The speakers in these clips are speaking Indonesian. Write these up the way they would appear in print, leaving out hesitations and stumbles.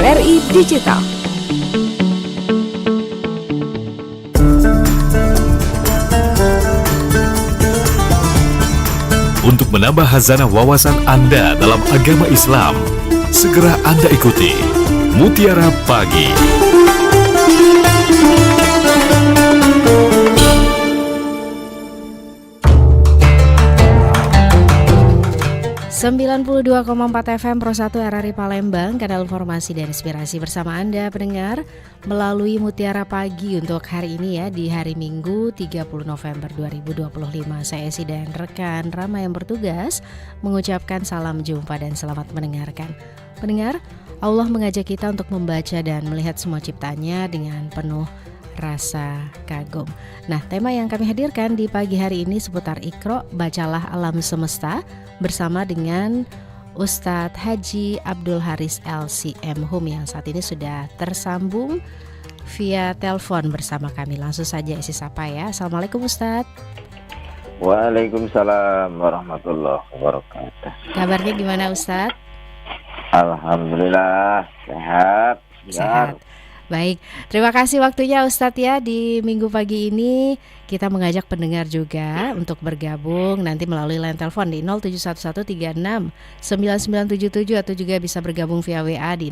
RRI Digital. Untuk menambah khazanah wawasan Anda dalam agama Islam, segera Anda ikuti Mutiara Pagi. 92,4 FM Pro 1 RRI Palembang, kanal informasi dan inspirasi bersama Anda pendengar melalui Mutiara Pagi untuk hari ini ya, di hari Minggu 30 November 2025. Saya Esi dan rekan Rama yang bertugas mengucapkan salam jumpa dan selamat mendengarkan. Pendengar, Allah mengajak kita untuk membaca dan melihat semua ciptanya dengan penuh rasa kagum. Nah, tema yang kami hadirkan di pagi hari ini seputar Iqra, bacalah alam semesta, bersama dengan Ustadz Haji Abdul Haris LCM Hum yang saat ini sudah tersambung via telepon bersama kami. Langsung saja isi sapa ya. Assalamualaikum Ustadz. Waalaikumsalam warahmatullahi wabarakatuh. Kabarnya gimana Ustadz? Alhamdulillah sehat. Sehat. Baik, terima kasih waktunya Ustadz ya. Di minggu pagi ini kita mengajak pendengar juga untuk bergabung nanti melalui line telepon di 0711369977 atau juga bisa bergabung via WA di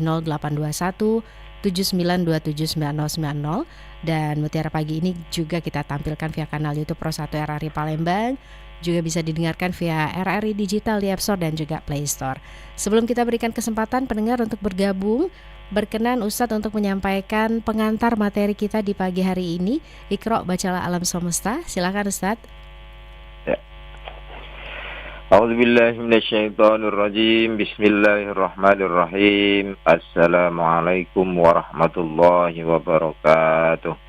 082179279090. Dan Mutiara Pagi ini juga kita tampilkan via kanal YouTube Pro 1 RRI Palembang. Juga bisa didengarkan via RRI Digital di App Store dan juga Play Store. Sebelum kita berikan kesempatan pendengar untuk bergabung, berkenan Ustadz untuk menyampaikan pengantar materi kita di pagi hari ini, Iqra, bacalah alam semesta. Silakan Ustadz. Ya. A'udzubillahi minasyaitonirrajim. Bismillahirrahmanirrahim. Assalamualaikum warahmatullahi wabarakatuh.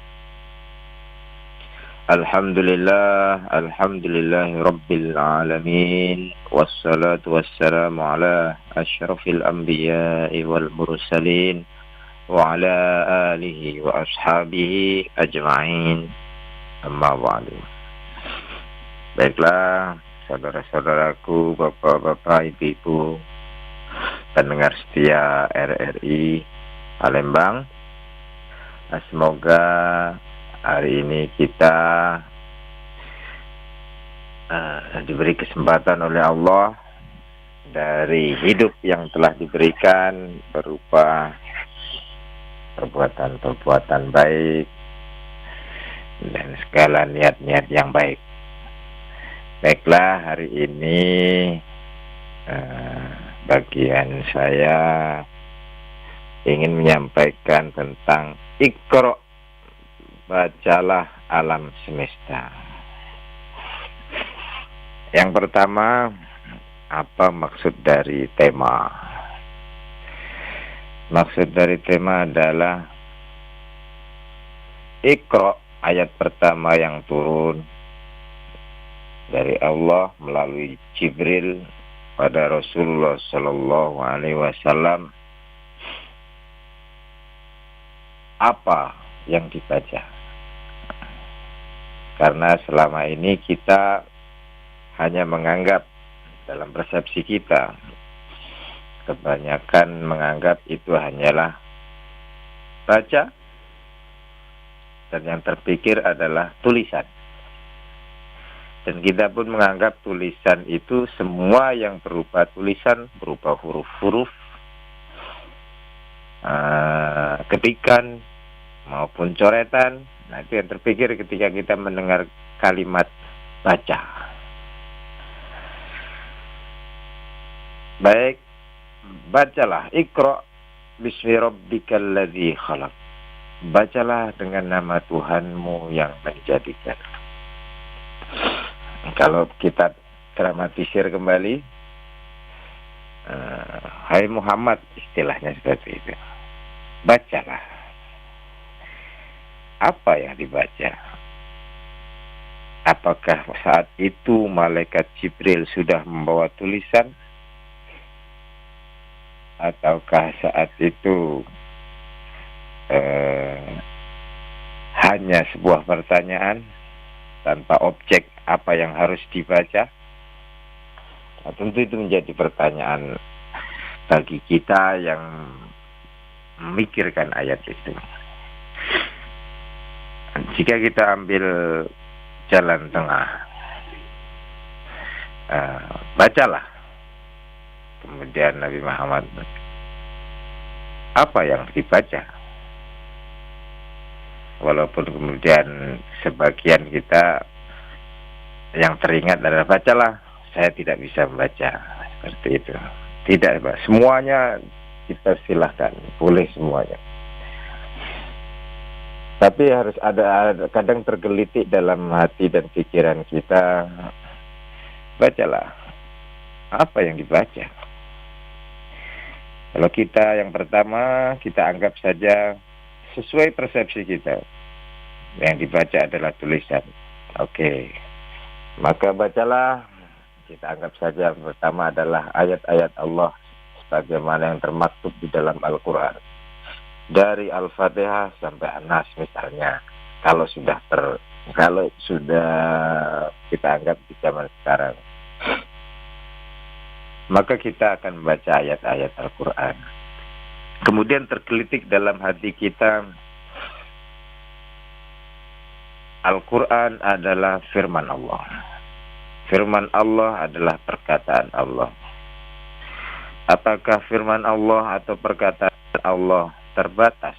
Alhamdulillahi rabbil alamin. Wassalatu wassalamu ala asyrafil anbiya'i wal mursalin wa ala alihi wa ashabihi ajma'in. Amma ba'du. Baiklah, saudara-saudaraku, bapak-bapak, ibu-ibu, pendengar setia RRI Palembang. Semoga hari ini kita diberi kesempatan oleh Allah dari hidup yang telah diberikan berupa perbuatan-perbuatan baik dan segala niat-niat yang baik. Baiklah, hari ini bagian saya ingin menyampaikan tentang Iqra, bacalah alam semesta. Yang pertama, apa maksud dari tema? Maksud dari tema adalah Iqra, ayat pertama yang turun dari Allah melalui Jibril pada Rasulullah Sallallahu Alaihi Wasallam. Apa yang dibaca? Karena selama ini kita hanya menganggap, dalam persepsi kita, kebanyakan menganggap itu hanyalah baca, dan yang terpikir adalah tulisan. Dan kita pun menganggap tulisan itu semua yang berupa tulisan, berupa huruf-huruf, ketikan maupun coretan. Nah, itu yang terpikir ketika kita mendengar kalimat baca. Baik, bacalah Iqra bismi rabbikal ladzi khalaq. Bacalah dengan nama Tuhanmu yang menjadikan. Kalau kita dramatisir kembali, hai Muhammad, istilahnya seperti itu. Bacalah. Apa yang dibaca? Apakah saat itu malaikat Jibril sudah membawa tulisan? Ataukah saat itu hanya sebuah pertanyaan tanpa objek apa yang harus dibaca? Nah, tentu itu menjadi pertanyaan bagi kita yang memikirkan ayat itu. Jika kita ambil jalan tengah, bacalah. Kemudian Nabi Muhammad, apa yang dibaca? Walaupun kemudian sebagian kita yang teringat adalah bacalah, saya tidak bisa membaca, seperti itu. Tidak, Pak. Semuanya kita silahkan, boleh semuanya. Tapi harus ada kadang tergelitik dalam hati dan pikiran kita. Bacalah. Apa yang dibaca? Kalau kita yang pertama, kita anggap saja sesuai persepsi kita. Yang dibaca adalah tulisan. Oke. Maka bacalah. Kita anggap saja pertama adalah ayat-ayat Allah sebagaimana yang termaktub di dalam Al-Quran. Dari Al-Fatihah sampai An-Nas misalnya. Kalau sudah kita anggap di zaman sekarang, maka kita akan membaca ayat-ayat Al-Quran. Kemudian tergelitik dalam hati kita, Al-Quran adalah firman Allah. Firman Allah adalah perkataan Allah. Apakah firman Allah atau perkataan Allah terbatas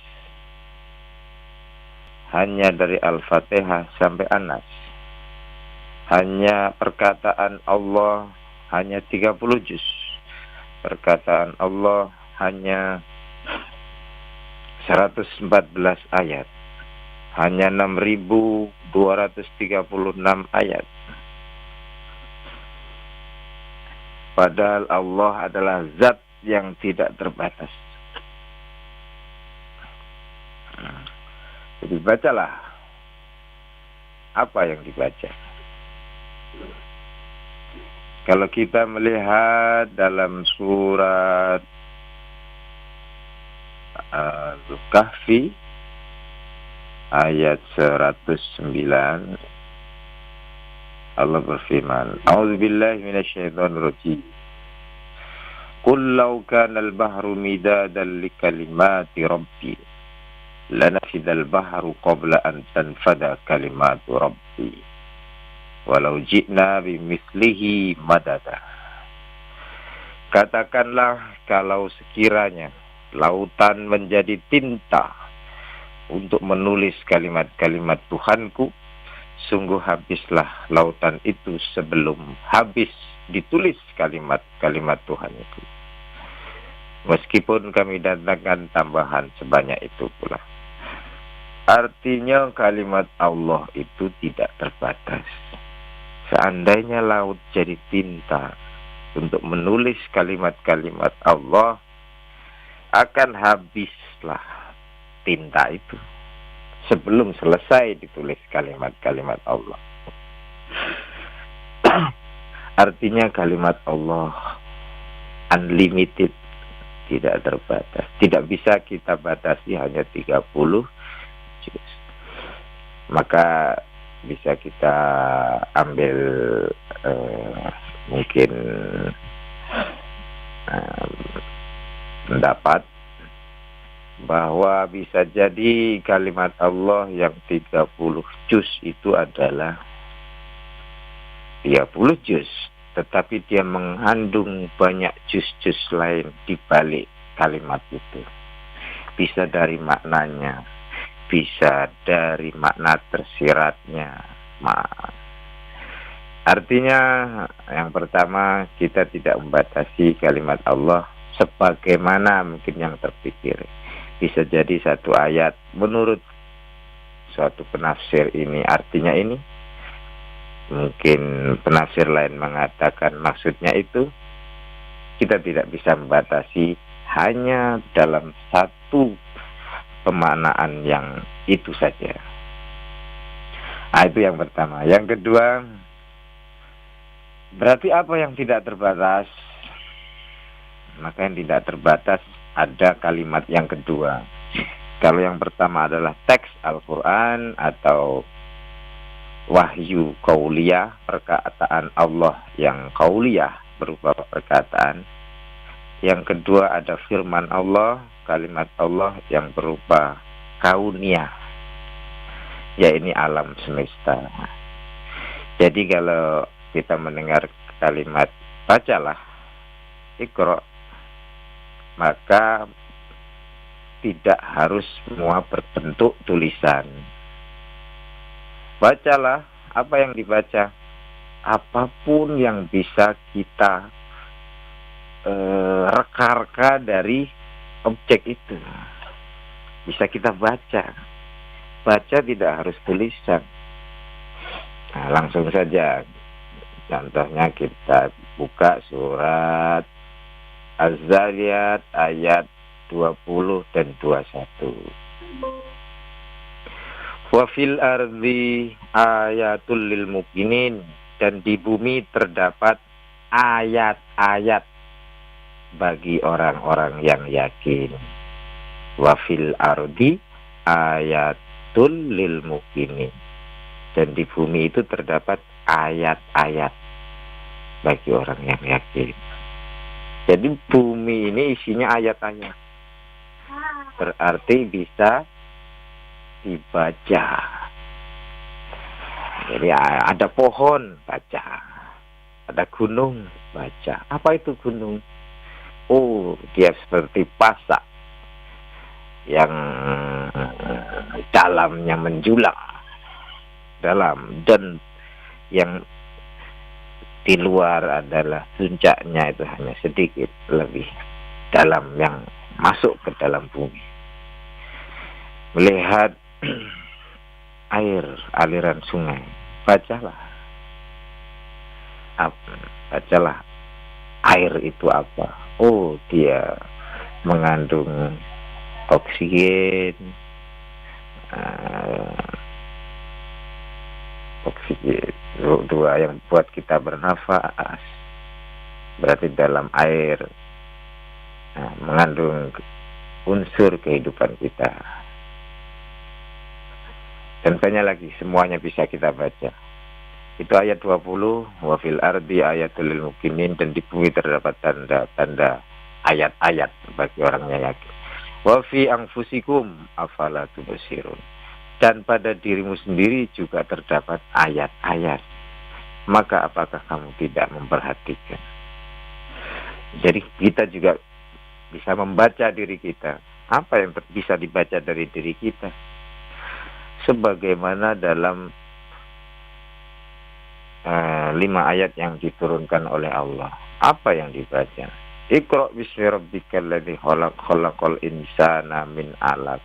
hanya dari Al-Fatihah sampai An-Nas? Hanya perkataan Allah hanya 30 juz. Perkataan Allah hanya 114 ayat. Hanya 6.236 ayat. Padahal Allah adalah zat yang tidak terbatas. Jadi bacalah. Apa yang dibaca? Kalau kita melihat dalam surat Al-Kahfi ayat 109, Allah berfirman, A'udzubillahi minasyaitonirrajim. Qul law kana al-bahru midadan li kalimati rabbi lanafidal bahru qabla an tanfada kalimatu rabbi walau ji'na bimithlihi madada. Katakanlah kalau sekiranya lautan menjadi tinta untuk menulis kalimat-kalimat Tuhanku, sungguh habislah lautan itu sebelum habis ditulis kalimat-kalimat Tuhan itu. Meskipun kami datangkan tambahan sebanyak itu pula. Artinya kalimat Allah itu tidak terbatas. Seandainya laut jadi tinta untuk menulis kalimat-kalimat Allah, akan habislah tinta itu sebelum selesai ditulis kalimat-kalimat Allah. Artinya kalimat Allah unlimited, tidak terbatas. Tidak bisa kita batasi hanya 30 juz. Maka bisa kita ambil mungkin pendapat bahwa bisa jadi kalimat Allah yang 30 juz itu adalah 30 juz, tetapi dia mengandung banyak juz-juz lain di balik kalimat itu. Bisa dari maknanya, bisa dari makna tersiratnya. Artinya yang pertama, kita tidak membatasi kalimat Allah sebagaimana mungkin yang terpikir. Bisa jadi satu ayat menurut suatu penafsir ini artinya ini, mungkin penafsir lain mengatakan maksudnya itu. Kita tidak bisa membatasi hanya dalam satu pemaknaan yang itu saja. Itu yang pertama. Yang kedua, berarti apa yang tidak terbatas? Maka yang tidak terbatas ada kalimat yang kedua. Kalau yang pertama adalah teks Al-Quran atau wahyu qauliyah, perkataan Allah yang qauliyah berupa perkataan. Yang kedua ada firman Allah, kalimat Allah yang berupa kauniyah, ya ini alam semesta. Jadi kalau kita mendengar kalimat bacalah, Iqra, maka tidak harus semua berbentuk tulisan. Bacalah, apa yang dibaca? Apapun yang bisa kita reka-reka dari objek itu bisa kita baca. Baca tidak harus tulisan. Nah, langsung saja. Contohnya kita buka surat Az-Zariyat ayat 20 dan 21. Wa fil ardi ayatul lil mukminin, dan di bumi terdapat ayat-ayat bagi orang-orang yang yakin. Wa fil ardi ayatul lil mukminin, dan di bumi itu terdapat ayat-ayat bagi orang yang yakin. Jadi bumi ini isinya ayat-ayat, berarti bisa dibaca. Jadi ada pohon, baca. Ada gunung, baca. Apa itu gunung? Oh, dia seperti pasak yang dalamnya menjulang dalam, dan yang di luar adalah puncaknya itu hanya sedikit lebih dalam, yang masuk ke dalam bumi. Melihat air, aliran sungai, bacalah. Bacalah air itu apa. Oh, dia mengandung oksigen, oksigen dua yang buat kita bernafas. Berarti dalam air mengandung unsur kehidupan kita. Dan banyak lagi, semuanya bisa kita baca. Itu ayat 20, wa fil ardi ayatul lil mukminin, dan di bumi terdapat tanda-tanda ayat-ayat bagi orang yang yakin. Wa fi anfusikum afala tubsirun, dan pada dirimu sendiri juga terdapat ayat-ayat, maka apakah kamu tidak memperhatikan? Jadi kita juga bisa membaca diri kita. Apa yang bisa dibaca dari diri kita? Sebagaimana dalam 5 ayat yang diturunkan oleh Allah. Apa yang dibaca? Iqra bismi rabbikal ladzi khalaq, khalaqal insana min 'alaq.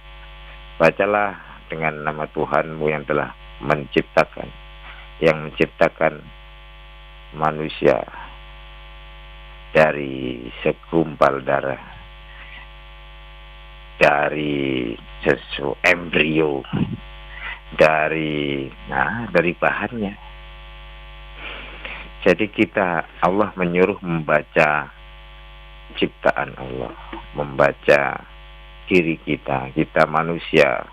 Bacalah dengan nama Tuhanmu yang telah menciptakan, yang menciptakan manusia dari segumpal darah, dari embrio, dari bahannya. Jadi Allah menyuruh membaca ciptaan Allah, membaca diri kita. Kita manusia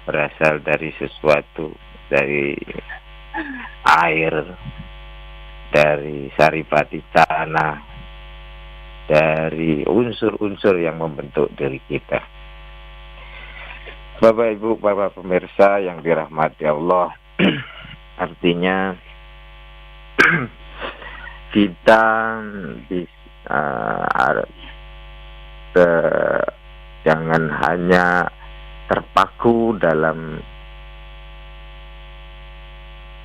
berasal dari sesuatu, dari air, dari saripati tanah, dari unsur-unsur yang membentuk diri kita. Bapak Ibu, Bapak pemirsa yang dirahmati Allah, artinya kita bisa jangan hanya terpaku dalam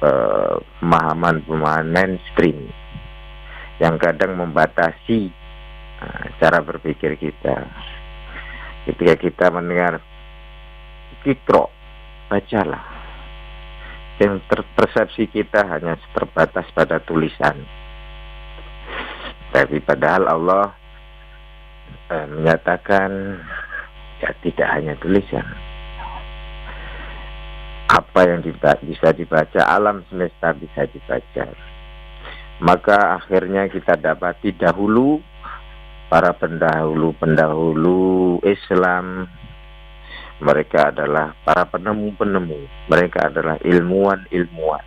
pemahaman mainstream yang kadang membatasi cara berpikir kita. Ketika kita mendengar Iqra, bacalah, yang persepsi kita hanya terbatas pada tulisan. Tapi padahal Allah menyatakan ya tidak hanya tulisan. Apa yang bisa dibaca, alam semesta bisa dibaca. Maka akhirnya kita dapati dahulu para pendahulu Islam, mereka adalah para penemu-penemu, mereka adalah ilmuwan-ilmuwan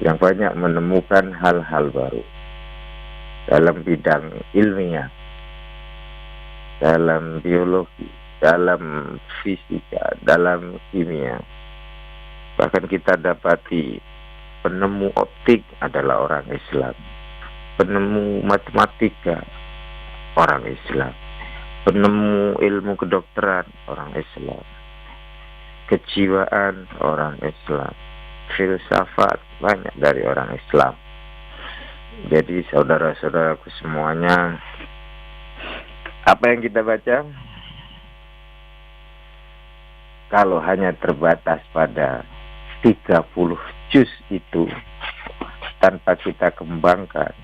yang banyak menemukan hal-hal baru dalam bidang ilmiah. dalam biologi, dalam fisika, dalam kimia. Bahkan kita dapati penemu optik adalah orang Islam, penemu matematika orang Islam, penemu ilmu kedokteran orang Islam, kejiwaan orang Islam, filsafat banyak dari orang Islam. Jadi saudara-saudaraku semuanya, apa yang kita baca kalau hanya terbatas pada 30 juz itu tanpa kita kembangkan,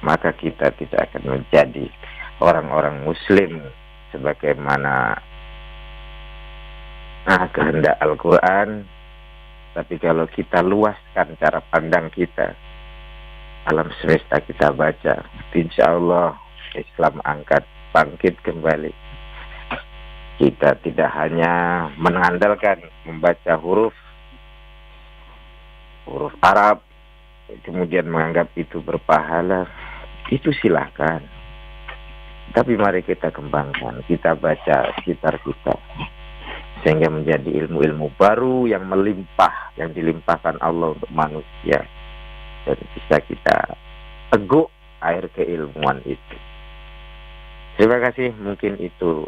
maka kita tidak akan menjadi orang-orang muslim sebagaimana kehendak Al-Quran. Tapi kalau kita luaskan cara pandang kita, alam semesta kita baca, insya Allah Islam angkat bangkit kembali. Kita tidak hanya mengandalkan membaca huruf Arab, kemudian menganggap itu berpahala, itu silahkan. Tapi mari kita kembangkan, kita baca sekitar kita, sehingga menjadi ilmu-ilmu baru yang melimpah, yang dilimpahkan Allah untuk manusia. Dan bisa kita teguk air keilmuan itu. Terima kasih, mungkin itu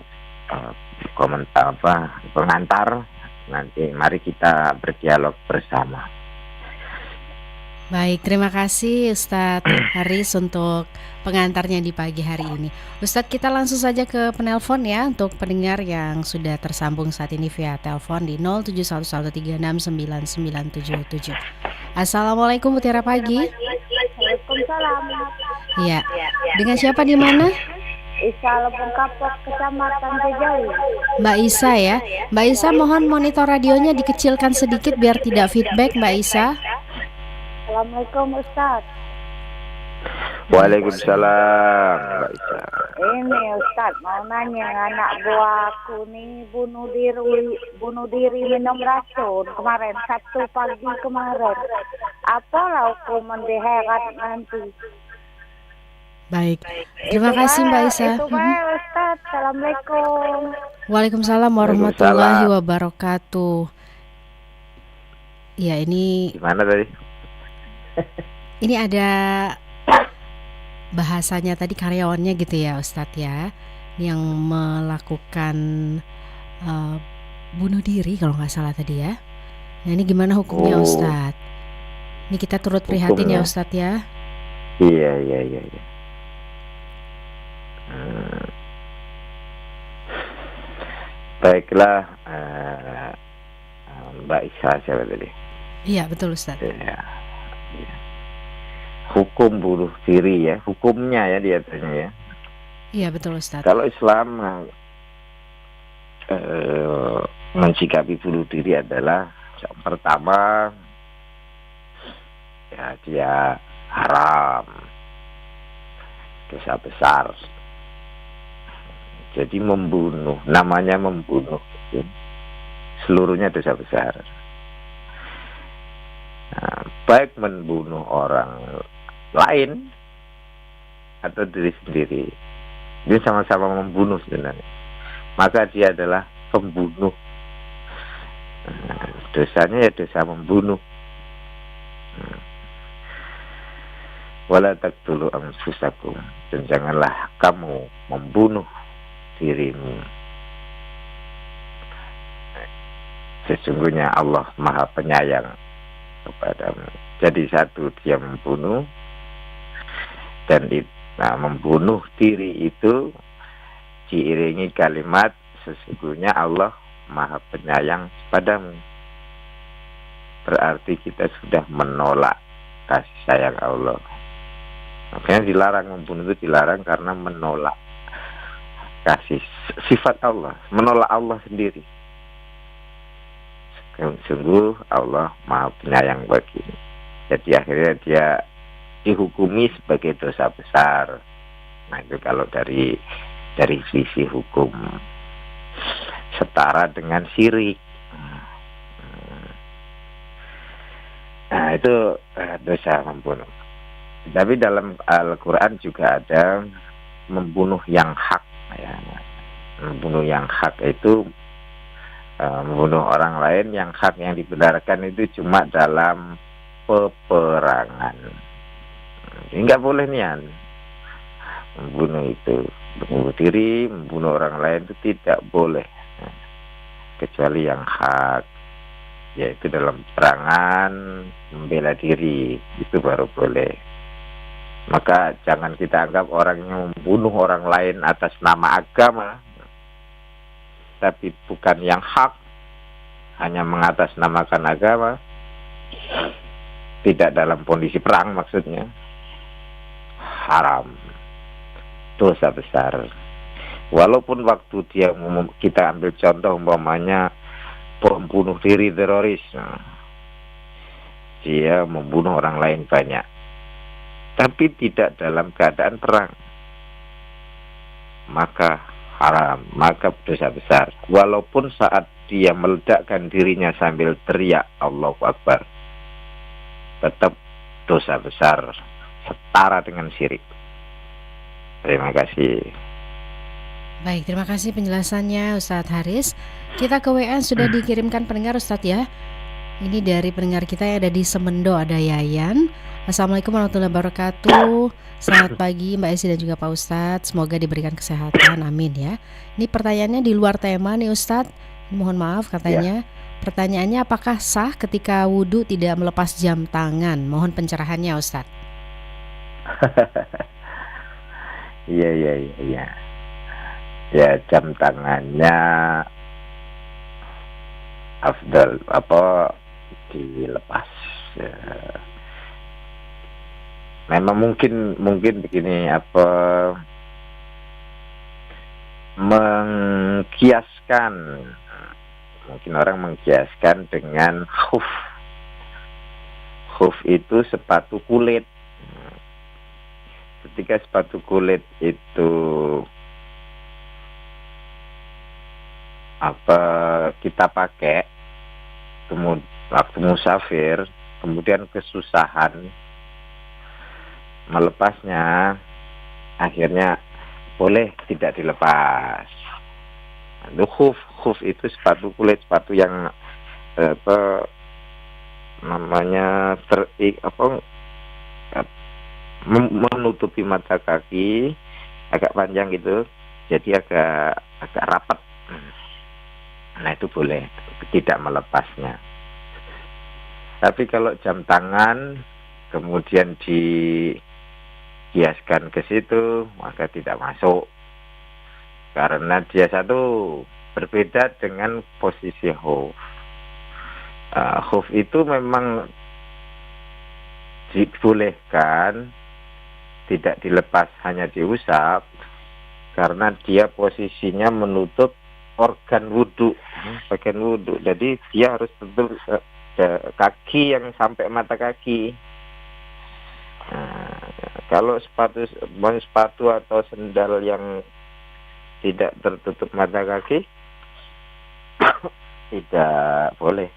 komentar pengantar. Nanti mari kita berdialog bersama. Baik, terima kasih Ustadz Haris untuk pengantarnya di pagi hari ini. Ustadz, kita langsung saja ke penelpon ya, untuk pendengar yang sudah tersambung saat ini via telepon di 0711369977. Assalamualaikum, Mutiara Pagi. Waalaikumsalam. Iya. Dengan siapa di mana? Isa Lebong Kapok, Kecamatan Jejawi. Mbak Isa ya. Mbak Isa, mohon monitor radionya dikecilkan sedikit biar tidak feedback, Mbak Isa. Assalamualaikum Ustaz. Waalaikumsalam, Mbak Isa. Ini Ustaz mau nanya, anak buahku nih bunuh diri minum racun kemarin, Sabtu pagi kemarin. Apalah hukuman di akhirat nanti? Baik, terima kasih Mbak Isa. Itu Ustaz. Assalamualaikum. Waalaikumsalam warahmatullahi wabarakatuh. Ya, ini Gimana tadi? ini ada bahasanya tadi, karyawannya gitu ya Ustadz ya, yang melakukan bunuh diri kalau nggak salah tadi ya. Nah, ini gimana hukumnya Ustadz? Ini kita turut prihatin ya Ustadz ya. Iya. Baiklah, Mbak Isa siapa tadi? Iya betul Ustadz. Ya. Hukum bunuh diri ya, hukumnya ya dia tanya ya. Iya betul Ustadz. Kalau Islam mensikapi bunuh diri adalah yang pertama ya dia haram, dosa besar. Jadi membunuh, namanya membunuh, ya. Seluruhnya dosa besar. Nah, baik membunuh orang lain atau diri sendiri, dia sama-sama membunuh sebenarnya. Maka dia adalah pembunuh. Dosanya ya dosa membunuh. Wala taqtulu anfusakum, dan janganlah kamu membunuh dirimu. Sesungguhnya Allah Maha Penyayang kepadamu. Jadi satu, dia membunuh, dan membunuh diri itu diiringi kalimat sesungguhnya Allah Maha Penyayang padamu. Berarti kita sudah menolak kasih sayang Allah. Makanya dilarang, membunuh itu dilarang karena menolak kasih sifat Allah, menolak Allah sendiri. Sungguh Allah Maha Penyayang bagimu. Jadi akhirnya dia dihukumi sebagai dosa besar. Nah itu kalau dari sisi hukum, setara dengan syirik. Nah itu dosa membunuh. Tapi dalam Al-Quran juga ada membunuh yang hak, ya. membunuh yang hak itu membunuh orang lain yang hak yang dibenarkan itu cuma dalam peperangan. Enggak boleh nian membunuh itu, membunuh diri, membunuh orang lain itu tidak boleh, kecuali yang hak, yaitu dalam perangan membela diri, itu baru boleh. Maka jangan kita anggap orang yang membunuh orang lain atas nama agama tapi bukan yang hak, hanya mengatasnamakan agama, tidak dalam kondisi perang maksudnya, haram, dosa besar. Walaupun waktu dia kita ambil contoh umpamanya pembunuh diri teroris, dia membunuh orang lain banyak, tapi tidak dalam keadaan perang, maka haram, maka dosa besar. Walaupun saat dia meledakkan dirinya sambil teriak Allahu Akbar, tetap dosa besar, setara dengan syirik. Terima kasih. Baik, terima kasih penjelasannya Ustadz Haris. Kita ke WA sudah dikirimkan pendengar Ustadz ya. Ini dari pendengar kita yang ada di Semendo, ada Yayan. Assalamualaikum warahmatullahi wabarakatuh. Selamat pagi Mbak Esi dan juga Pak Ustadz. Semoga diberikan kesehatan, amin ya. Ini pertanyaannya di luar tema nih Ustadz. Mohon maaf katanya. Pertanyaannya, apakah sah ketika wudhu tidak melepas jam tangan? Mohon pencerahannya Ustadz. Iya. Ya, jam tangannya afdal dilepas. Ya. Memang mungkin begini, mengkiaskan, mungkin orang mengkiaskan dengan khuf. Khuf itu sepatu kulit. Ketika sepatu kulit itu kita pakai kemudian waktu musafir, kemudian kesusahan melepasnya, akhirnya boleh tidak dilepas. Khuf itu sepatu kulit, sepatu yang menutupi mata kaki, agak panjang gitu, jadi agak rapat. Nah itu boleh tidak melepasnya. Tapi kalau jam tangan kemudian dihiaskan ke situ, maka tidak masuk, karena dia satu berbeda dengan posisi khuf. Khuf itu memang dibolehkan tidak dilepas, hanya diusap, karena dia posisinya menutup organ wudhu, bagian wudhu. Jadi dia harus betul kaki yang sampai mata kaki. Kalau sepatu atau sendal yang tidak tertutup mata kaki tidak boleh.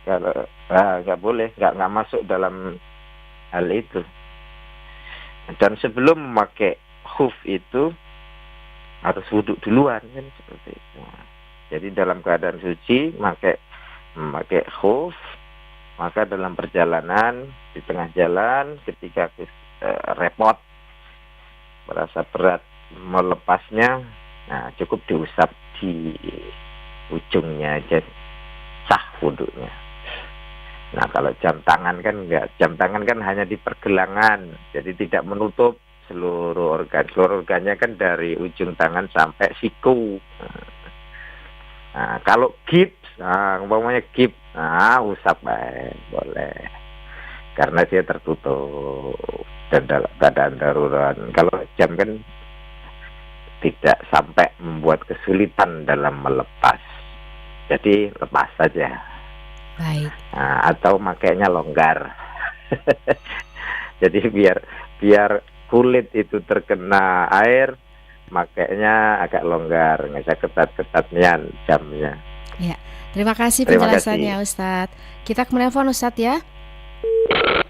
Kalau nggak boleh, nggak masuk dalam hal itu. Dan sebelum memakai khuf itu harus wudhu duluan, kan seperti itu. Jadi dalam keadaan suci memakai khuf, maka dalam perjalanan di tengah jalan ketika repot, merasa berat melepasnya, nah cukup diusap di ujungnya aja, sah wudhunya. Nah kalau jam tangan kan enggak, jam tangan kan hanya di pergelangan, jadi tidak menutup seluruh organnya kan dari ujung tangan sampai siku. Nah, kalau gips, umpamanya gips, usap boleh, karena dia tertutup dan dalam keadaan darurat. Kalau jam kan tidak sampai membuat kesulitan dalam melepas, jadi lepas saja. Baik. Atau makainya longgar. Jadi biar kulit itu terkena air, makanya agak longgar, nggak usah ketat-ketat jamnya. Ya, terima kasih penjelasannya Ustadz. Kita ke menelpon Ustadz ya.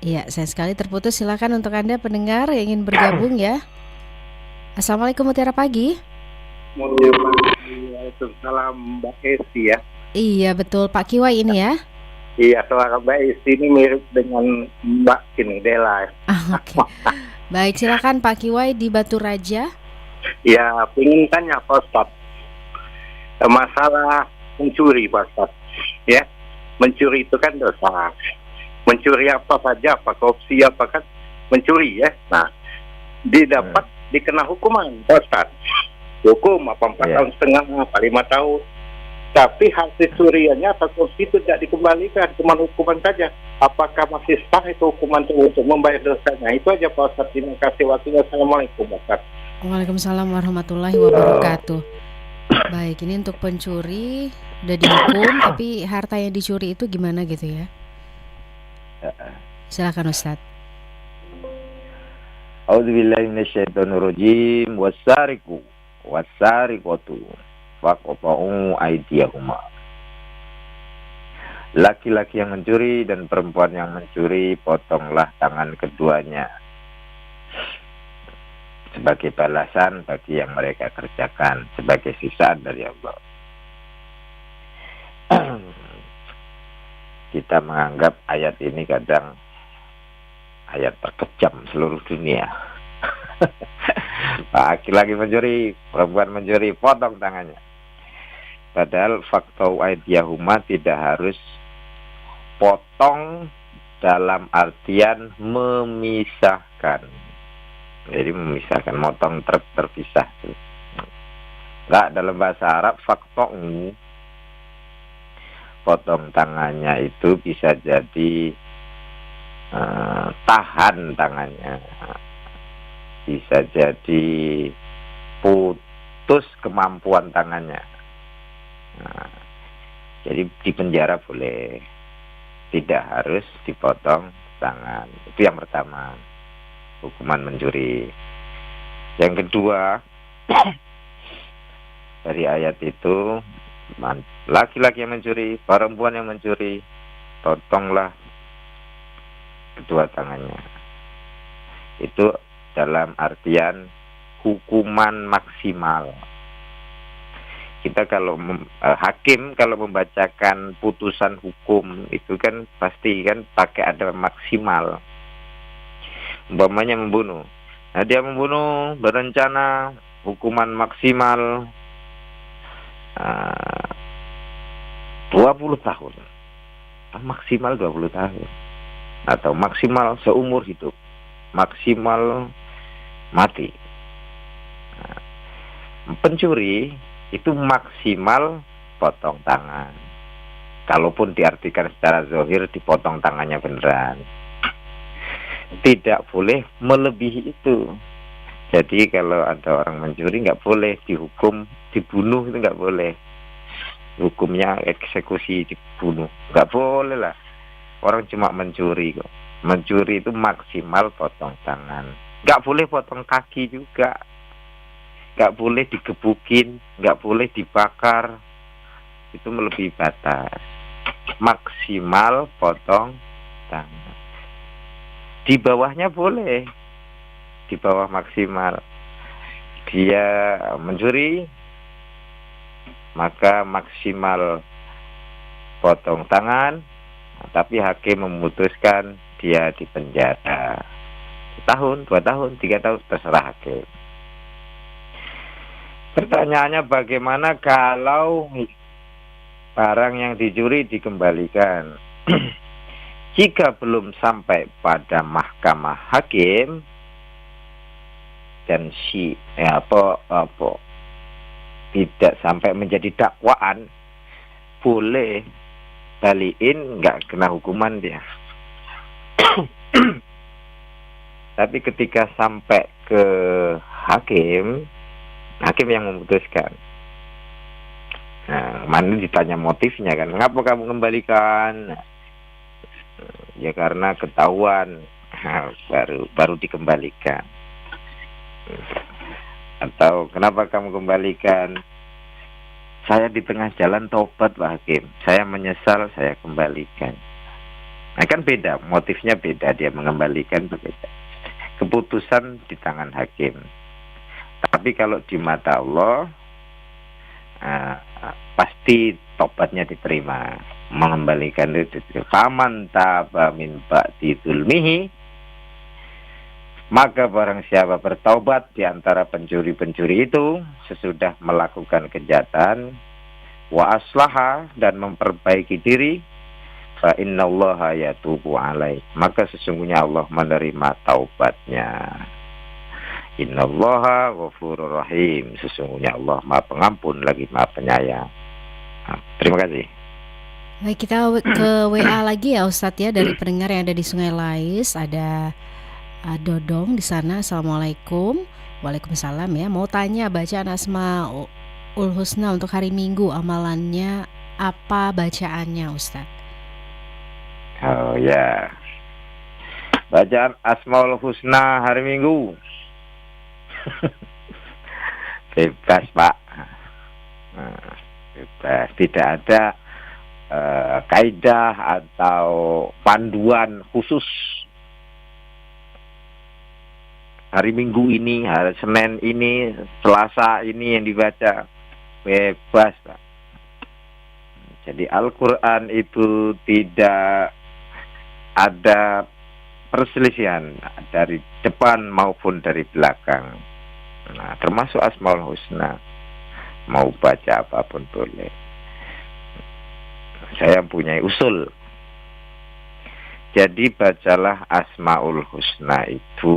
Iya, sayang sekali terputus. Silakan untuk Anda pendengar yang ingin bergabung ya. Assalamualaikum Mutiara Pagi. Waalaikumsalam Mbak Esti ya. Iya betul Pak Kiwai ini ya. Iya, suara Mbak Esti ini mirip dengan Mbak Dela. Oke. Baik, silakan Pak Kiwai di Batu Raja. Ya, ingin tanya Pak Ustaz, masalah mencuri Pak Ustaz. Ya, mencuri itu kan dosa. Mencuri apa saja, apa korupsi, apa kan mencuri ya. Nah, didapat dikena hukuman Pak Ustaz. Hukum apa 4 tahun setengah, apa 5 tahun. Tapi hasil curiannya atau korupsi itu tidak dikembalikan, cuma hukuman saja. Apakah masih sah itu hukuman itu untuk membayar dosanya? Itu aja Pak Ustaz. Terima kasih waktunya. Assalamualaikum Pak Ustaz. Waalaikumsalam warahmatullahi wabarakatuh. Baik, ini untuk pencuri udah dihukum, tapi harta yang dicuri itu gimana gitu ya? Silakan Ustaz. A'udzubillahi minasyaitonirrajim. Wasariqatu faqta'u aydiyahuma. Laki-laki yang mencuri dan perempuan yang mencuri, potonglah tangan keduanya sebagai balasan bagi yang mereka kerjakan, sebagai sisaan dari Allah. Kita menganggap ayat ini kadang ayat terkejam seluruh dunia. Laki-laki mencuri, perempuan mencuri, potong tangannya. Padahal faktau aidiyahuma tidak harus potong dalam artian memisahkan. Jadi memisahkan, motong terpisah. Enggak, dalam bahasa Arab faktau, potong tangannya itu bisa jadi tahan tangannya, bisa jadi putus kemampuan tangannya. Nah, jadi di penjara boleh, tidak harus dipotong tangan. Itu yang pertama, hukuman mencuri. Yang kedua, dari ayat itu, laki-laki yang mencuri, perempuan yang mencuri, potonglah kedua tangannya. Itu dalam artian hukuman maksimal. Kita kalau hakim kalau membacakan putusan hukum itu kan pasti kan pakai ada maksimal. Umpamanya membunuh. Nah, dia membunuh berencana, hukuman maksimal 20 tahun. Maksimal 20 tahun. Atau maksimal seumur hidup. Maksimal mati. Nah, pencuri itu maksimal potong tangan. Kalaupun diartikan secara zahir dipotong tangannya beneran. Tidak boleh melebihi itu. Jadi kalau ada orang mencuri nggak boleh dihukum dibunuh, itu nggak boleh. Hukumnya eksekusi dibunuh, nggak boleh lah. Orang cuma mencuri kok. Mencuri itu maksimal potong tangan. Nggak boleh potong kaki juga. Nggak boleh digebukin, nggak boleh dibakar. Itu melebihi batas. Maksimal potong tangan. Di bawahnya boleh. Di bawah maksimal. Dia mencuri, maka maksimal potong tangan. Tapi hakim memutuskan dia dipenjara 1 tahun, 2 tahun, 3 tahun, terserah hakim. Pertanyaannya bagaimana kalau barang yang dicuri dikembalikan? Jika belum sampai pada mahkamah hakim dan tidak sampai menjadi dakwaan, boleh baliin, nggak kena hukuman dia. Tapi ketika sampai ke hakim yang memutuskan. Nah, mana ditanya motifnya kan, mengapa kamu kembalikan? Ya karena ketahuan, baru dikembalikan. Atau kenapa kamu kembalikan? Saya di tengah jalan tobat Pak Hakim, saya menyesal, saya kembalikan. Nah kan beda, motifnya beda, dia mengembalikan berbeda. Keputusan di tangan hakim. Tapi kalau di mata Allah, pasti tobatnya diterima, mengembalikan itu. Faman taba min ba'di dzulmihi, maka barang siapa bertaubat di antara pencuri-pencuri itu sesudah melakukan kejahatan, wa aslaha, dan memperbaiki diri, fa innallaha yatubu alaih, maka sesungguhnya Allah menerima taubatnya. Innallaha ghafurur rahim, sesungguhnya Allah Maha Pengampun lagi Maha Penyayang. Terima kasih. Baik, kita ke WA lagi ya Ustadz ya, dari pendengar yang ada di Sungai Lais. Ada Dodong di sana. Assalamualaikum. Waalaikumsalam ya. Mau tanya bacaan Asmaul Husna untuk hari Minggu, amalannya apa, bacaannya Ustadz? Oh ya, bacaan Asmaul Husna hari Minggu bebas Pak, bebas, tidak ada kaidah atau panduan khusus. Hari Minggu ini, hari Senin ini, Selasa ini yang dibaca, bebas Pak. Jadi Al-Quran itu tidak ada perselisihan dari depan maupun dari belakang. Nah, termasuk Asmaul Husna, mau baca apapun boleh. Saya punya usul. Jadi bacalah Asmaul Husna itu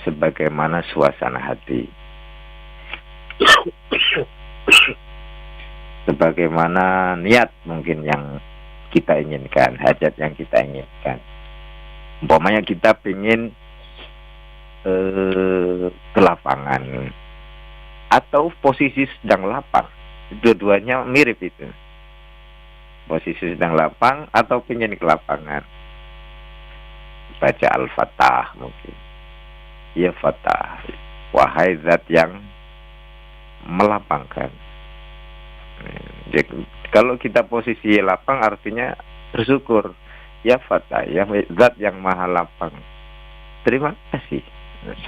sebagaimana suasana hati, sebagaimana niat mungkin yang kita inginkan, hajat yang kita inginkan. Umpamanya kita ingin ke lapangan atau posisi sedang lapang, dua-duanya mirip itu. Posisi sedang lapang atau ingin ke lapangan, baca Al-Fatah mungkin. Ya Fatah, wahai zat yang melapangkan. Jadi, kalau kita posisi lapang artinya bersyukur. Ya Fatah, ya zat yang maha lapang, terima kasih,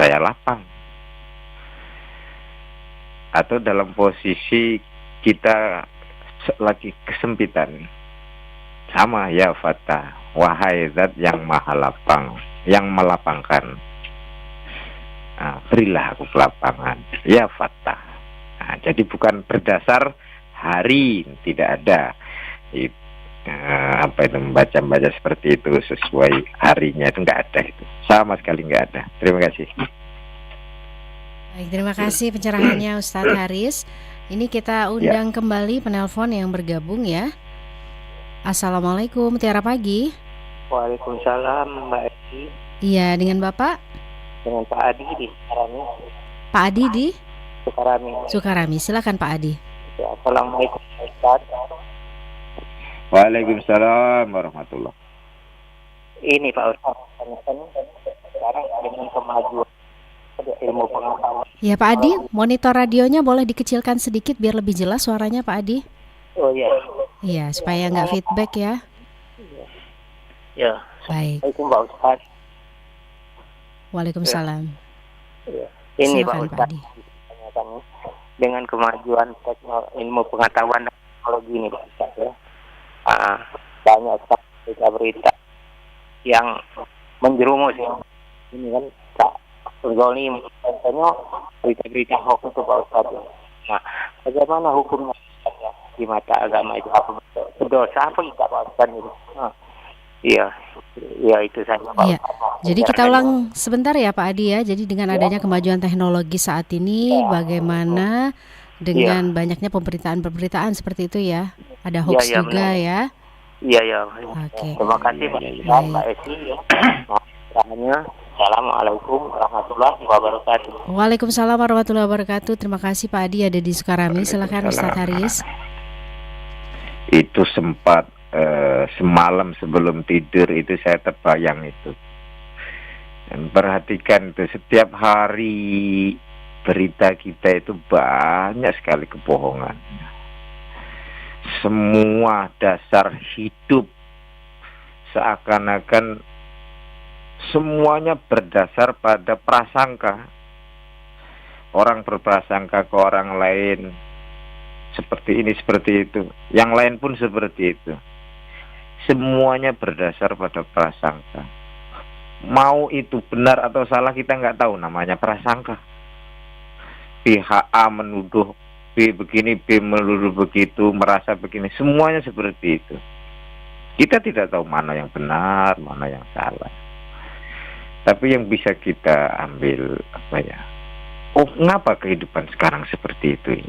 saya lapang. Atau dalam posisi kita lagi kesempitan, sama, ya Fatah, wahai zat yang maha lapang, yang melapangkan, berilah aku kelapangan, ya Fatah. Jadi bukan berdasar hari, tidak ada membaca seperti itu sesuai harinya, itu nggak ada, itu sama sekali nggak ada. Terima kasih. Baik, terima kasih pencerahannya Ustadz Haris. Ini kita undang kembali penelpon yang bergabung ya. Assalamualaikum, Mutiara Pagi. Waalaikumsalam Mbak Edi. Iya, dengan Bapak? Dengan Pak Adi di Sukarami. Pak Adi di Sukarami. Silakan Pak Adi. Ya, Assalamualaikum Ustaz. Waalaikumsalam warahmatullah. Ini Pak Ustaz, sekarang dengan kemajuan ilmu pengetahuan. Ya Pak Adi, monitor radionya boleh dikecilkan sedikit biar lebih jelas suaranya Pak Adi. Oh iya. Iya, supaya nggak feedback ya. Ya. Baik. Assalamualaikum Pak Ustaz. Waalaikumsalam. Ya. Ini Silakan, Pak Ustaz. Dengan kemajuan ilmu pengetahuan dan teknologi ini Pak Ustaz ya. Banyak berita-berita yang menjerumus ya. Ini kan Pak Zolim, contohnya berita-berita hoax itu Pak Ustaz. Nah, bagaimana hukumnya di mata agama itu? Apa berdosa apa tidak Pak Ustaz itu? Iya, itu saja Pak. Iya. Jadi kita ulang sebentar ya Pak Adi ya. Jadi dengan adanya kemajuan teknologi saat ini, bagaimana dengan banyaknya pemberitaan seperti itu ya? Ada hoax juga benar. Ya. Iya. Oke. Terima kasih Mbak Esi ya. Assalamualaikum warahmatullahi wabarakatuh. Waalaikumsalam warahmatullahi wabarakatuh. Terima kasih Pak Adi ada di Sukarami. Silakan Ustaz Haris. Itu sempat semalam sebelum tidur itu saya terbayang itu. Dan perhatikan itu, setiap hari berita kita itu banyak sekali kebohongan. Semua dasar hidup seakan-akan semuanya berdasar pada prasangka. orang berprasangka ke orang lain seperti ini, seperti itu. Yang lain pun seperti itu. Semuanya berdasar pada prasangka. Mau itu benar atau salah kita nggak tahu, namanya prasangka. Pihak A menuduh B begini, B menuduh begitu, merasa begini. Semuanya seperti itu. Kita tidak tahu mana yang benar, mana yang salah. Tapi yang bisa kita ambil apa ya? Oh, ngapa kehidupan sekarang seperti itu?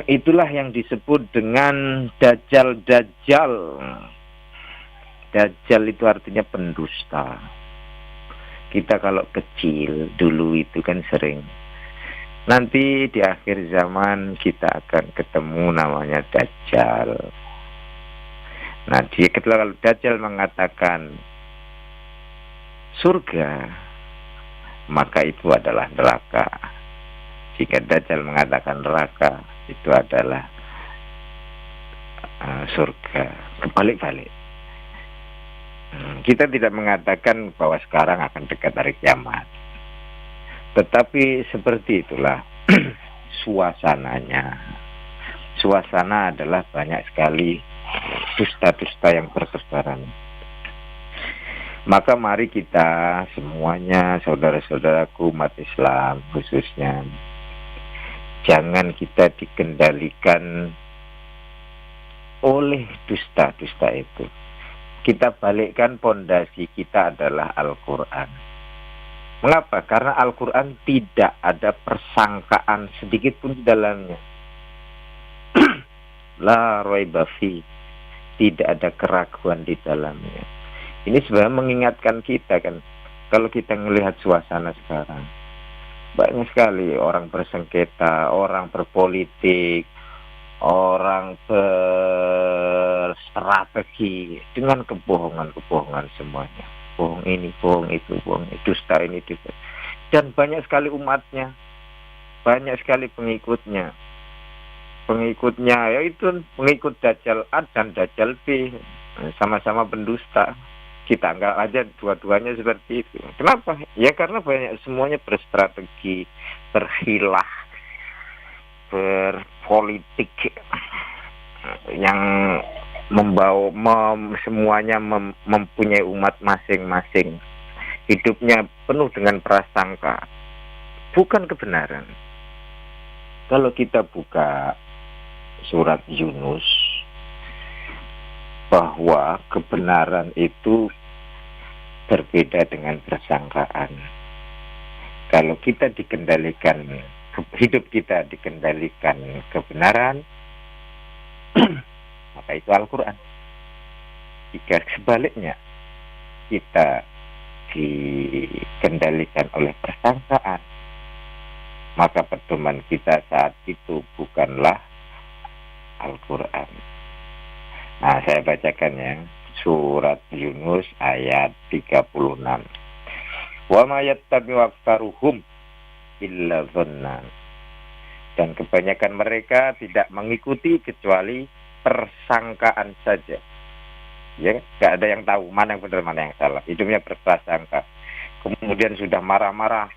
Itulah yang disebut dengan dajjal. Dajjal itu artinya pendusta. Kita kalau kecil dulu itu kan sering. Nanti di akhir zaman kita akan ketemu namanya dajjal. Nah, dia kalau dajjal mengatakan surga, maka itu adalah neraka. Jika dajjal mengatakan neraka, itu adalah surga. Kebalik-balik. Kita tidak mengatakan bahwa sekarang akan dekat hari kiamat. Tetapi seperti itulah suasananya. Suasana adalah banyak sekali dusta-dusta yang bertebaran. Maka mari kita semuanya, saudara-saudaraku umat Islam khususnya, jangan kita dikendalikan oleh dusta-dusta itu. Kita balikkan pondasi kita adalah Al-Quran. Mengapa? Karena Al-Quran tidak ada persangkaan sedikit pun di dalamnya. La raiba fi, tidak ada keraguan di dalamnya. Ini sebenarnya mengingatkan kita kan, kalau kita melihat suasana sekarang, banyak sekali orang bersengketa, orang berpolitik, orang berstrategi dengan kebohongan-kebohongan semuanya. Bohong ini, bohong itu, bohong itu, dusta ini, dusta. Dan banyak sekali umatnya, banyak sekali pengikutnya. Pengikutnya yaitu pengikut Dajjal A dan Dajjal B, sama-sama pendusta. Kita anggap aja dua-duanya seperti itu. Kenapa? Ya karena banyak semuanya berstrategi, berhilah, berpolitik yang semuanya mempunyai umat masing-masing. Hidupnya penuh dengan prasangka, bukan kebenaran. Kalau kita buka surat Yunus, bahwa kebenaran itu berbeda dengan persangkaan. Kalau kita dikendalikan, hidup kita dikendalikan kebenaran, maka itu Al-Quran. Jika sebaliknya kita dikendalikan oleh persangkaan, maka pedoman kita saat itu bukanlah Al-Quran. Nah, saya bacakan ya, surat Yunus ayat 36. Wa ma yattabi'u aktsaruhum illa dhanna. Dan kebanyakan mereka tidak mengikuti kecuali persangkaan saja. Ya, enggak ada yang tahu mana yang benar, mana yang salah. Hidupnya berprasangka. Kemudian sudah marah-marah,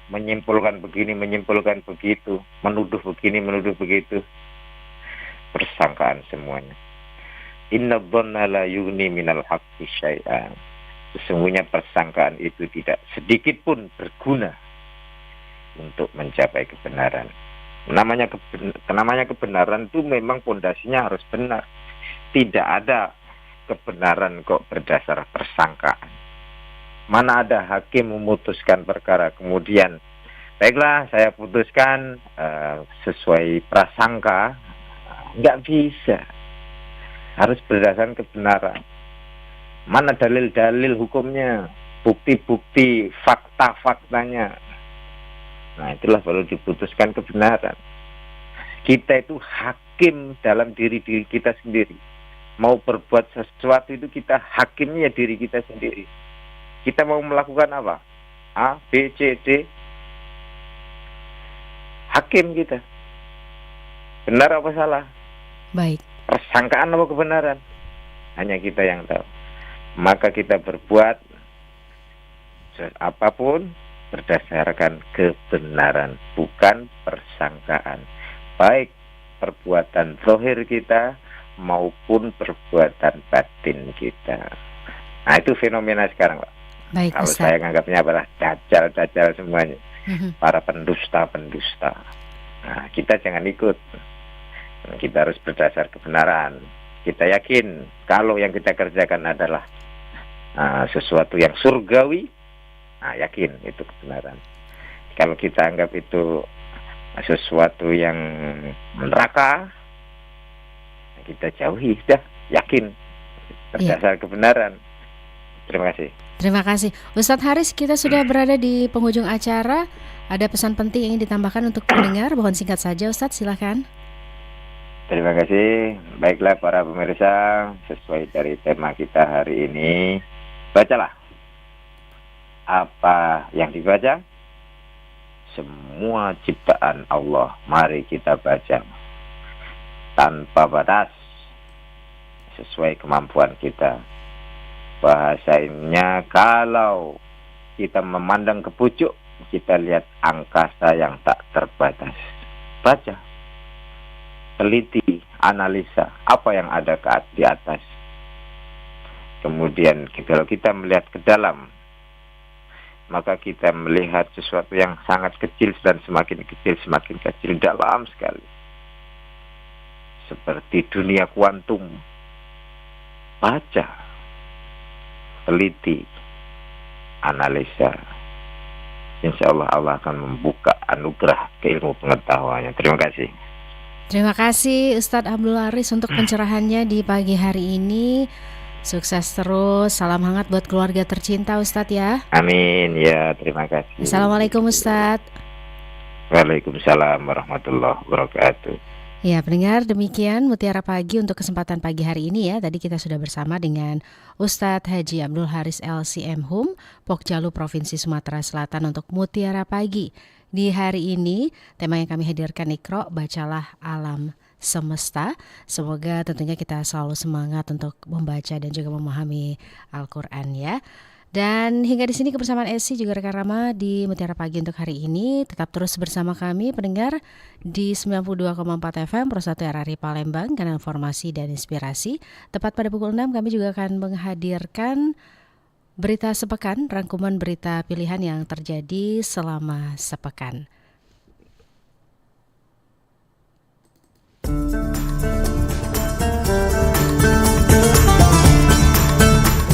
menyimpulkan begini, menyimpulkan begitu, menuduh begini, menuduh begitu. Persangkaan semuanya. Inna dhanna la yughni minal haqqi syai'an. Sesungguhnya persangkaan itu tidak sedikit pun berguna untuk mencapai kebenaran. Namanya kebenaran itu memang pondasinya harus benar. Tidak ada kebenaran kok berdasar persangkaan. Mana ada hakim memutuskan perkara kemudian, baiklah saya putuskan sesuai prasangka. Nggak bisa. Harus berdasarkan kebenaran. Mana dalil-dalil hukumnya, bukti-bukti, fakta-faktanya. Nah, itulah baru diputuskan kebenaran. Kita itu hakim dalam diri kita sendiri. Mau berbuat sesuatu itu kita hakimnya diri kita sendiri. Kita mau melakukan apa? A, B, C, D. Hakim kita. Benar apa salah? Baik. Persangkaan apa kebenaran? Hanya kita yang tahu. Maka kita berbuat apapun berdasarkan kebenaran, bukan persangkaan. Baik perbuatan zahir kita maupun perbuatan batin kita. Nah, itu fenomena sekarang, Pak. Baik, Kalau Ustaz. saya nganggapnya adalah dajjal semuanya. Para pendusta. Nah, kita jangan ikut. Kita harus berdasar kebenaran. Kita yakin kalau yang kita kerjakan adalah sesuatu yang surgawi, yakin itu kebenaran. Kalau kita anggap itu sesuatu yang neraka, kita jauhi, dah yakin berdasar kebenaran. Terima kasih. Terima kasih. Ustadz Haris, kita sudah berada di penghujung acara. Ada pesan penting yang ingin ditambahkan untuk pendengar? Mohon singkat saja, Ustadz, silakan. Terima kasih. Baiklah para pemirsa, sesuai dari tema kita hari ini, bacalah. Apa yang dibaca? Semua ciptaan Allah. Mari kita baca tanpa batas, sesuai kemampuan kita. Bahasanya, kalau kita memandang ke pucuk, kita lihat angkasa yang tak terbatas. Baca, teliti, analisa apa yang ada di atas. Kemudian kalau kita melihat ke dalam, maka kita melihat sesuatu yang sangat kecil dan semakin kecil, dalam sekali. Seperti dunia kuantum. Baca, teliti, analisa. Insya Allah akan membuka anugerah keilmu pengetahuannya. Terima kasih. Terima kasih Ustadz Abdul Haris untuk pencerahannya di pagi hari ini. Sukses terus, salam hangat buat keluarga tercinta Ustadz ya. Amin ya, terima kasih. Assalamualaikum Ustadz. Waalaikumsalam warahmatullahi wabarakatuh. Ya, pendengar, demikian Mutiara Pagi untuk kesempatan pagi hari ini ya. Tadi kita sudah bersama dengan Ustadz Haji Abdul Haris LCM Hum, Pokjalu Provinsi Sumatera Selatan untuk Mutiara Pagi. Di hari ini, tema yang kami hadirkan Iqra, bacalah alam semesta. Semoga tentunya kita selalu semangat untuk membaca dan juga memahami Al-Quran ya. Dan hingga di sini kebersamaan Esi juga rekan Rama di Mutiara Pagi untuk hari ini. Tetap terus bersama kami pendengar di 92,4 FM Pro 1 RRI Palembang, kanal informasi dan inspirasi. Tepat pada pukul 6 kami juga akan menghadirkan berita sepekan, rangkuman berita pilihan yang terjadi selama sepekan.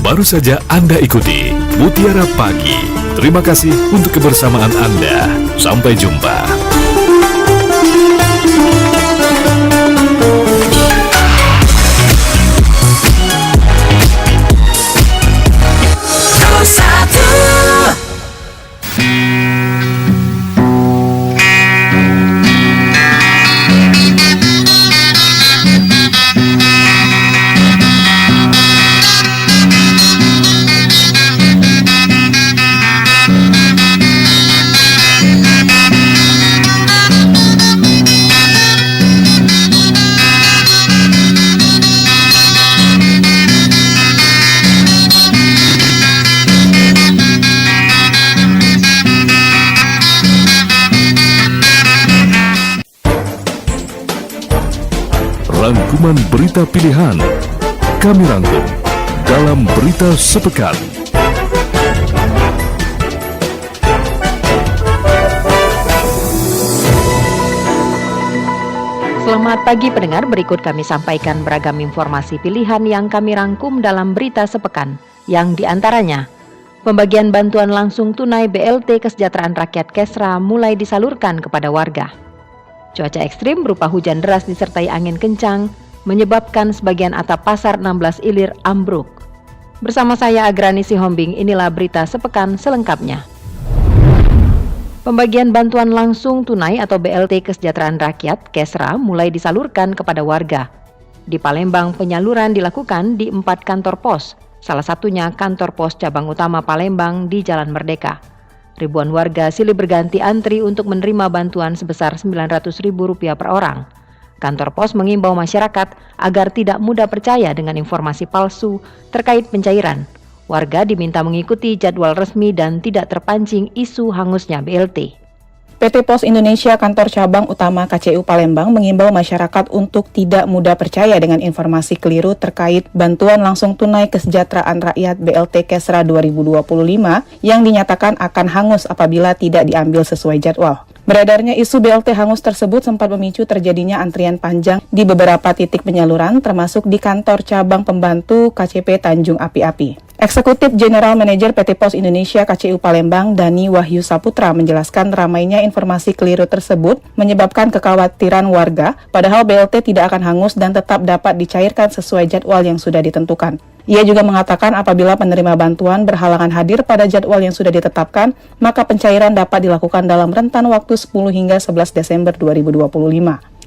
Baru saja Anda ikuti Mutiara Pagi. Terima kasih untuk kebersamaan Anda. Sampai jumpa. Rangkuman berita pilihan kami rangkum dalam Berita Sepekan. Selamat pagi pendengar, berikut kami sampaikan beragam informasi pilihan yang kami rangkum dalam Berita Sepekan, yang diantaranya pembagian bantuan langsung tunai BLT Kesejahteraan Rakyat Kesra mulai disalurkan kepada warga. Cuaca ekstrim berupa hujan deras disertai angin kencang menyebabkan sebagian atap pasar 16 Ilir ambruk. Bersama saya Agrani Sihombing, inilah Berita Sepekan selengkapnya. Pembagian bantuan langsung tunai atau BLT Kesejahteraan Rakyat Kesra mulai disalurkan kepada warga. Di Palembang, penyaluran dilakukan di 4 kantor pos, salah satunya kantor pos cabang utama Palembang di Jalan Merdeka. Ribuan warga silih berganti antri untuk menerima bantuan sebesar Rp900.000 per orang. Kantor pos mengimbau masyarakat agar tidak mudah percaya dengan informasi palsu terkait pencairan. Warga diminta mengikuti jadwal resmi dan tidak terpancing isu hangusnya BLT. PT Pos Indonesia Kantor Cabang Utama KCU Palembang mengimbau masyarakat untuk tidak mudah percaya dengan informasi keliru terkait bantuan langsung tunai kesejahteraan rakyat BLT Kesra 2025 yang dinyatakan akan hangus apabila tidak diambil sesuai jadwal. Beredarnya isu BLT hangus tersebut sempat memicu terjadinya antrian panjang di beberapa titik penyaluran, termasuk di kantor cabang pembantu KCP Tanjung Api-Api. Eksekutif General Manager PT Pos Indonesia KCU Palembang, Dani Wahyu Saputra, menjelaskan ramainya informasi keliru tersebut menyebabkan kekhawatiran warga, padahal BLT tidak akan hangus dan tetap dapat dicairkan sesuai jadwal yang sudah ditentukan. Ia juga mengatakan apabila penerima bantuan berhalangan hadir pada jadwal yang sudah ditetapkan, maka pencairan dapat dilakukan dalam rentan waktu 10 hingga 11 Desember 2025.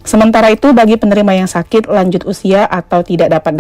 Sementara itu, bagi penerima yang sakit, lanjut usia, atau tidak dapat datang